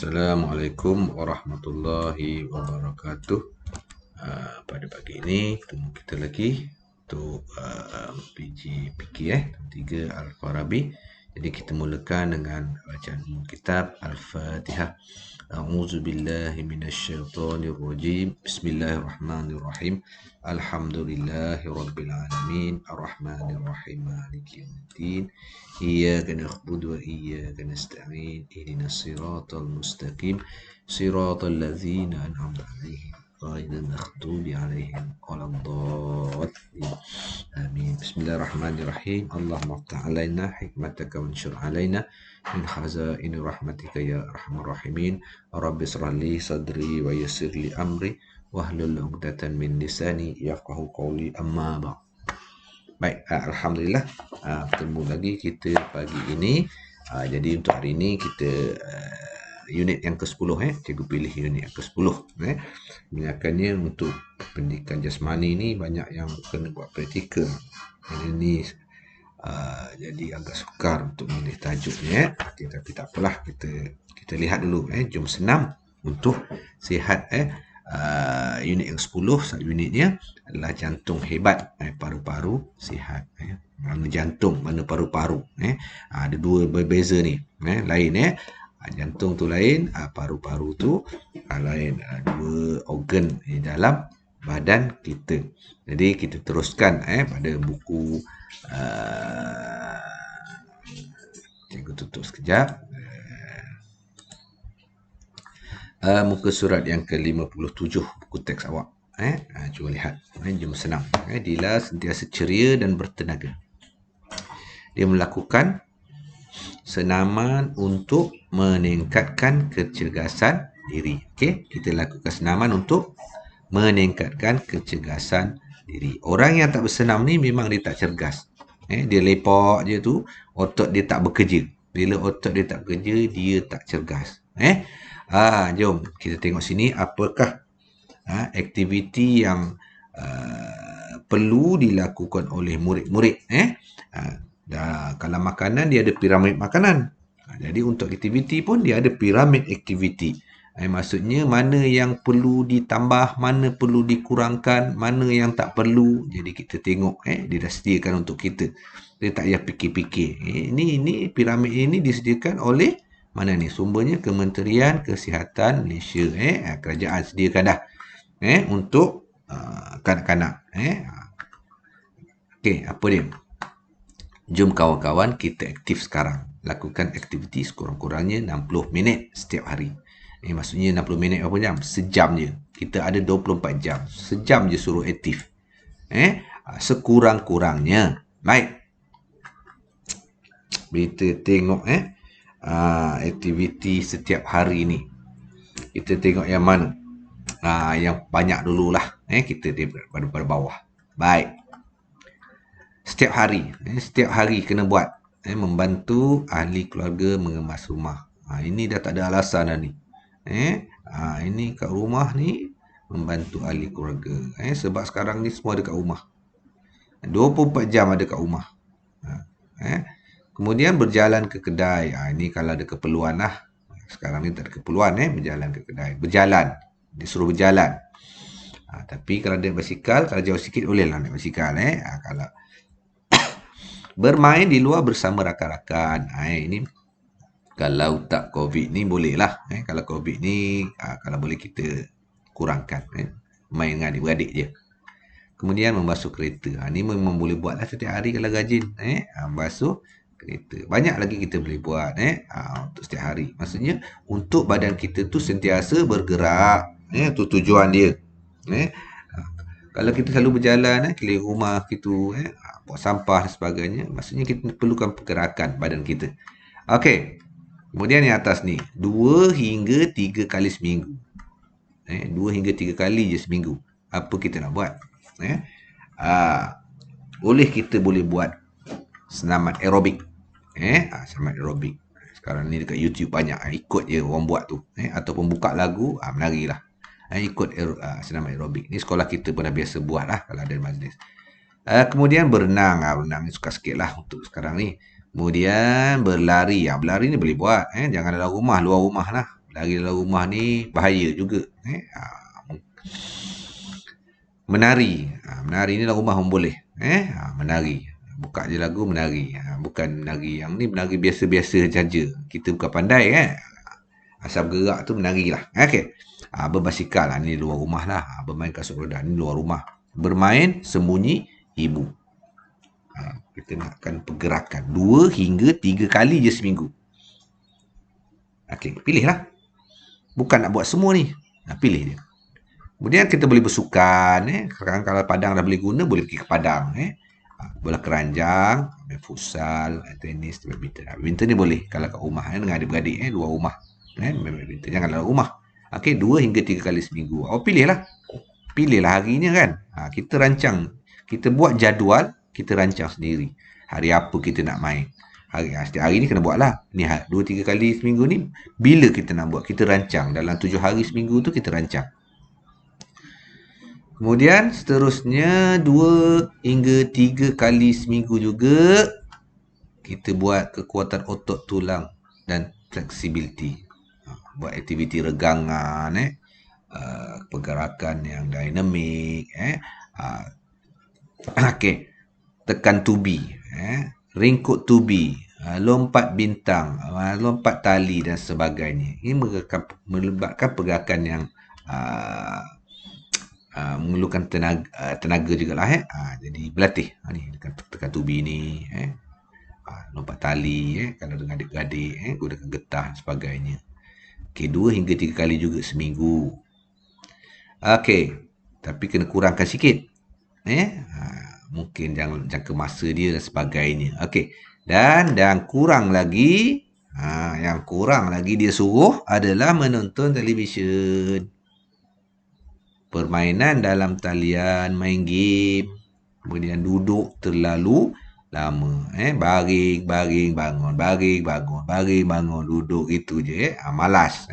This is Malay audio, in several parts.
Assalamualaikum warahmatullahi wabarakatuh. Pada pagi ini ketemu kita lagi untuk PGPK 3 Al-Farabi. Jadi kita mulakan dengan bacaan kitab Al-Fatihah. A'udzubillahi minasyaitonirrajim. Bismillahirrahmanirrahim. Alhamdulillahi rabbil alamin. Arrahmanirrahim. Maliki yaumiddin. Iyyaka na'budu wa iyyaka nasta'in. Ihdinas siratal mustaqim. Siratal ladzina an'amta 'alaihim ghairil maghdubi 'alaihim waladdallin. Amin. Bismillahirrahmanirrahim. Allahumma iftah 'alaina hikmataka wanshur 'alaina min khazaini rahmatika ya arhamar rahimin. Rabbi shrah li sadri wa yassir li amri wahlul 'uqdatam min lisani yafqahu qawli, amma ba'd. Baik, alhamdulillah bertemu lagi kita pagi ini. Jadi untuk hari ini kita unit yang ke-10 cikgu pilih unit yang ke-10 Kebanyakannya untuk pendidikan jasmani ni banyak yang kena buat praktikal. Jadi ni jadi agak sukar untuk memilih tajuknya. Tapi tak apalah, kita lihat dulu. Jom senam untuk sihat. Unit yang 10, unitnya adalah jantung hebat, paru-paru sihat. Mana jantung, mana paru-paru. Ada dua berbeza ni. Lain jantung tu lain, paru-paru tu lain. Dua organ di dalam badan kita. Jadi kita teruskan pada buku. Cikgu tutup sekejap. Muka surat yang ke-57 buku teks awak. Cuba lihat. Jom senam. Dila sentiasa ceria dan bertenaga. Dia melakukan senaman untuk meningkatkan kecergasan diri. Okey, kita lakukan senaman untuk meningkatkan kecergasan diri. Orang yang tak bersenam ni memang dia tak cergas. Dia lepak je tu, otak dia tak bekerja. Bila otak dia tak bekerja, dia tak cergas. Jom kita tengok sini apakah aktiviti yang perlu dilakukan oleh murid-murid. Kalau makanan, dia ada piramid makanan. Jadi untuk aktiviti pun dia ada piramid aktiviti. Maksudnya mana yang perlu ditambah, mana perlu dikurangkan, mana yang tak perlu. Jadi kita tengok dia dah sediakan untuk kita. Dia tak payah fikir-fikir. Ini piramid ini disediakan oleh mana ni? Sumbernya Kementerian Kesihatan Malaysia. Kerajaan sediakan dah. Untuk kanak-kanak. Okey, apa dia? Jom kawan-kawan kita aktif sekarang. Lakukan aktiviti sekurang-kurangnya 60 minit setiap hari. Maksudnya 60 minit berapa jam? Sejam je. Kita ada 24 jam. Sejam je suruh aktif. Sekurang-kurangnya. Baik. Kita tengok aktiviti setiap hari ni. Kita tengok yang mana? Yang banyak dululah. Kita daripada bawah. Baik. Setiap hari kena buat. Membantu ahli keluarga mengemas rumah. Ini dah tak ada alasan dah ni. Ini kat rumah ni membantu ahli keluarga. Sebab sekarang ni semua ada kat rumah. 24 jam ada kat rumah. Kemudian berjalan ke kedai. Ini kalau ada keperluan lah. Sekarang ni tak ada keperluan berjalan ke kedai. Berjalan. Disuruh berjalan. Tapi kalau ada basikal, kalau jauh sikit boleh lah naik basikal. Kalau bermain di luar bersama rakan-rakan. Ini kalau tak COVID ni boleh lah. Kalau COVID ni kalau boleh kita kurangkan. Main dengan adik-beradik je. Kemudian membasuh kereta. Ni memang boleh buat lah setiap hari kalau rajin. Membasuh kereta. Banyak lagi kita boleh buat untuk setiap hari. Maksudnya untuk badan kita tu sentiasa bergerak. Itu tujuan dia. Kalau kita selalu berjalan keliling rumah kita, buat sampah dan sebagainya, maksudnya kita perlukan pergerakan badan kita. Okey. Kemudian yang atas ni, 2 hingga 3 kali seminggu. 2 hingga 3 kali je seminggu. Apa kita nak buat? Kita boleh buat senaman aerobik. Senaman aerobik. Sekarang ni dekat YouTube banyak. Ikut je orang buat tu. Ataupun buka lagu, menarilah. Ikut senaman aerobik. Ni sekolah kita pun dah biasa buat lah kalau ada majlis. Kemudian berenang. Berenang ni suka sikit lah untuk sekarang ni. Kemudian berlari. Berlari ni boleh buat. Jangan dalam rumah, luar rumah lah. Lari dalam rumah ni bahaya juga. Menari. Menari ni dalam rumah pun boleh. Menari. Buka je lagu menari. Bukan menari yang ni, menari biasa-biasa saja. Kita bukan pandai kan. Asal bergerak tu menari lah. Okey. Berbasikal lah. Ni luar rumah lah. Bermain kasut roda. Ni luar rumah. Bermain sembunyi ibu. Kita nakkan pergerakan 2 hingga 3 kali je seminggu. Okey, pilihlah. Bukan nak buat semua ni. Pilih dia. Kemudian kita boleh bersukan. Sekarang kalau padang dah boleh guna, boleh pergi ke padang. Bola keranjang, main futsal, tenis, badminton. Badminton ni boleh kalau kat rumah dengan adik-beradik, luar rumah. Main badminton. Jangan dalam rumah. Okey, 2 hingga 3 kali seminggu. Pilihlah. Pilihlah harinya kan. Kita rancang. Kita buat jadual, kita rancang sendiri. Hari apa kita nak main. Setiap hari ni kena buat lah. Ni 2-3 kali seminggu ni, bila kita nak buat, kita rancang. Dalam 7 hari seminggu tu kita rancang. Kemudian seterusnya 2 hingga 3 kali seminggu juga kita buat kekuatan otot tulang dan flexibility. Buat aktiviti regangan, pergerakan yang dinamik, okey. Tekan tubi, ringkut tubi, lompat bintang, lompat tali dan sebagainya. Ini melibatkan pergerakan yang memerlukan tenaga jugalah. Jadi berlatih. Ni tekan tubi ni, lompat tali, kalau dengan adik-adik, gunakan getah dan sebagainya. Okey, 2 hingga 3 kali juga seminggu. Okey, tapi kena kurangkan sikit. Mungkin jangka masa dia dan sebagainya. Okey. Dan kurang lagi, yang kurang lagi dia suruh adalah menonton televisyen. Permainan dalam talian, main game, kemudian duduk terlalu lama. Baring, bangun, baring, bangun, duduk itu je. Malas.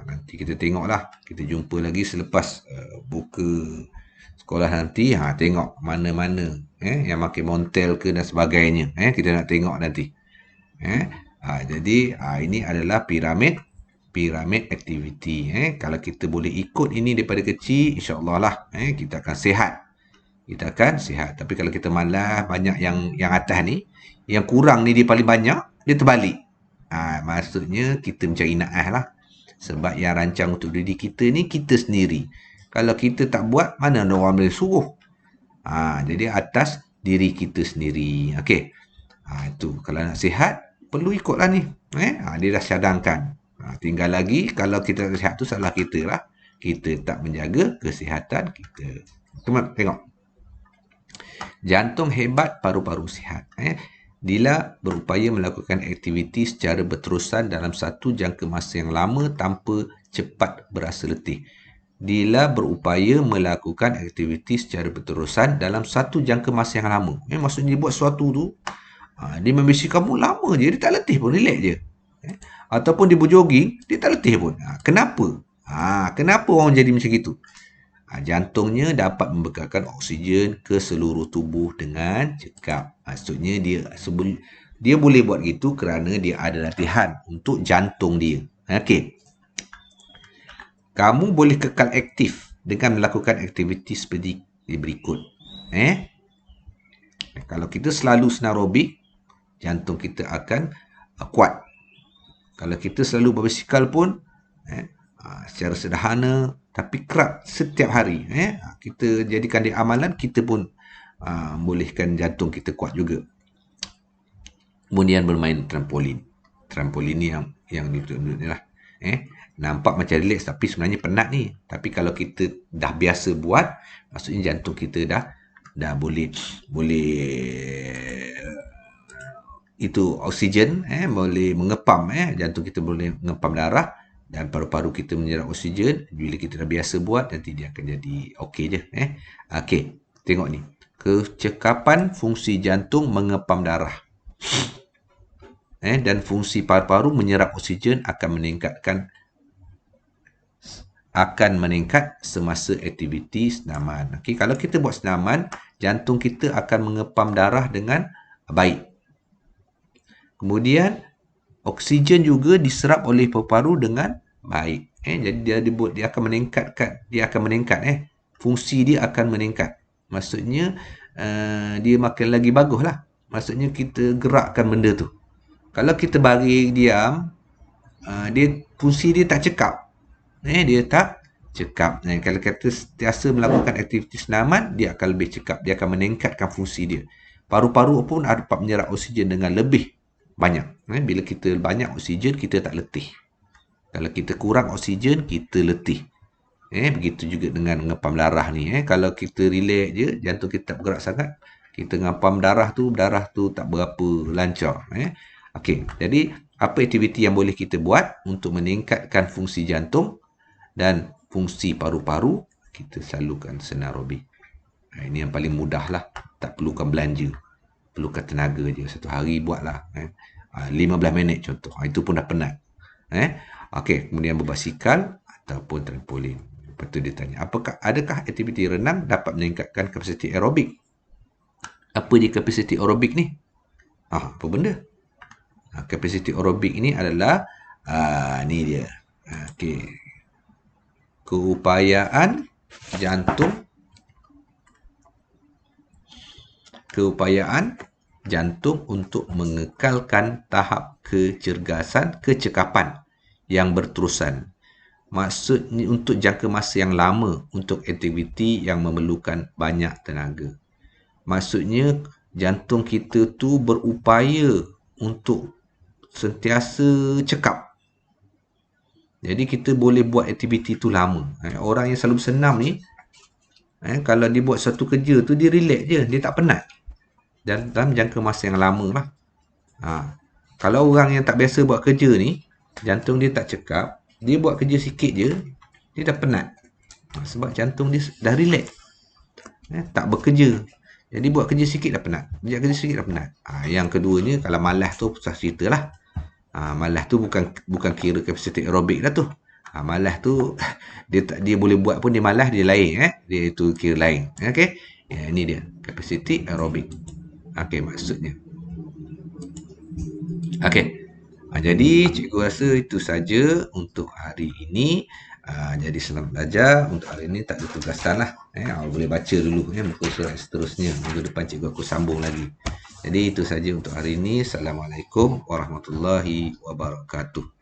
Nanti kita tengoklah. Kita jumpa lagi selepas buka sekolah nanti. Tengok mana-mana yang makin montel ke dan sebagainya. Kita nak tengok nanti. Jadi ini adalah piramid aktiviti. Kalau kita boleh ikut ini daripada kecil, insya-Allah lah kita akan sihat. Tapi kalau kita malas, banyak yang atas ni, yang kurang ni dia paling banyak, dia terbalik. Maksudnya kita mencari naas lah. Sebab yang rancang untuk diri kita ni kita sendiri. Kalau kita tak buat, mana ada orang boleh suruh. Jadi atas diri kita sendiri. Okey. Itu kalau nak sihat, perlu ikutlah ni. Dia dah cadangkan. Tinggal lagi, kalau kita tak sihat tu salah kita lah. Kita tak menjaga kesihatan kita. Teman, tengok. Jantung hebat, paru-paru sihat. Dila berupaya melakukan aktiviti secara berterusan dalam satu jangka masa yang lama tanpa cepat berasa letih. Dila berupaya melakukan aktiviti secara berterusan dalam satu jangka masa yang lama. Maksudnya dia buat sesuatu tu, dia membisikkan kamu lama je, dia tak letih pun, relax je. Ataupun dia berjoging, dia tak letih pun. Kenapa? Kenapa orang jadi macam itu? Jantungnya dapat membekalkan oksigen ke seluruh tubuh dengan cekap. Maksudnya dia boleh buat gitu kerana dia ada latihan untuk jantung dia. Okey. Kamu boleh kekal aktif dengan melakukan aktiviti seperti berikut. Kalau kita selalu senarobik, jantung kita akan kuat. Kalau kita selalu berbasikal pun, secara sederhana tapi kerap setiap hari, kita jadikan dia amalan, kita pun bolehkan jantung kita kuat juga. Kemudian bermain trampolin. Trampolin ni yang duduk-duduk ni lah. Nampak macam relax tapi sebenarnya penat ni. Tapi kalau kita dah biasa buat, maksudnya jantung kita dah boleh itu oksigen, boleh mengepam, jantung kita boleh mengepam darah dan paru-paru kita menyerap oksigen. Bila kita dah biasa buat, nanti dia akan jadi okey je. Okey, tengok ni. Kecekapan fungsi jantung mengepam darah. Dan fungsi paru-paru menyerap oksigen akan meningkat semasa aktiviti senaman. Okey, kalau kita buat senaman, jantung kita akan mengepam darah dengan baik. Kemudian Oksigen juga diserap oleh paru-paru dengan baik. Jadi dia akan meningkat. Fungsi dia akan meningkat. Maksudnya dia makin lagi bagus lah. Maksudnya kita gerakkan benda tu. Kalau kita bagi diam, fungsi dia tak cekap. Dia tak cekap. Kalau kita sentiasa melakukan aktiviti senaman, dia akan lebih cekap. Dia akan meningkatkan fungsi dia. Paru-paru pun dapat menyerap oksigen dengan lebih banyak. Bila kita banyak oksigen, kita tak letih. Kalau kita kurang oksigen, kita letih. Begitu juga dengan mengepam darah ni. Kalau kita relax je, jantung kita tak bergerak sangat, kita ngapam darah tu tak berapa lancar. Okey, jadi apa aktiviti yang boleh kita buat untuk meningkatkan fungsi jantung dan fungsi paru-paru? Kita selalukan senam aerobik. Ini yang paling mudah lah. Tak perlukan belanja. Perlukan tenaga je. Satu hari buatlah. 15 minit contoh. Itu pun dah penat. Okey, kemudian berbasikal ataupun trampolin. Lepas tu dia tanya, adakah aktiviti renang dapat meningkatkan kapasiti aerobik? Apa dia kapasiti aerobik ni? Apa benda? Kapasiti aerobik ini adalah ni dia. Okey. Keupayaan jantung untuk mengekalkan tahap kecekapan yang berterusan. Maksudnya untuk jangka masa yang lama untuk aktiviti yang memerlukan banyak tenaga. Maksudnya jantung kita tu berupaya untuk sentiasa cekap. Jadi kita boleh buat aktiviti tu lama. Orang yang selalu senam ni, kalau dia buat satu kerja tu, dia relax je, dia tak penat. Dan dalam jangka masa yang lama lah. Kalau orang yang tak biasa buat kerja ni, jantung dia tak cekap, dia buat kerja sikit je, dia dah penat. Sebab jantung dia dah relax. Tak bekerja. Jadi buat kerja sikit dah penat. Yang keduanya, kalau malas tu susah cerita lah. Malas tu bukan kira kapasiti aerobik lah tu. Malas tu dia boleh buat pun dia malas, dia lain. Dia itu kira lain. Okey. Ini dia kapasiti aerobik. Okey, maksudnya. Okey. Jadi cikgu rasa itu saja untuk hari ini. Jadi selamat belajar. Untuk hari ini tak ada tugasan lah. Boleh baca dulu muka surat seterusnya. Minggu depan cikgu aku sambung lagi. Jadi itu saja untuk hari ini. Assalamualaikum warahmatullahi wabarakatuh.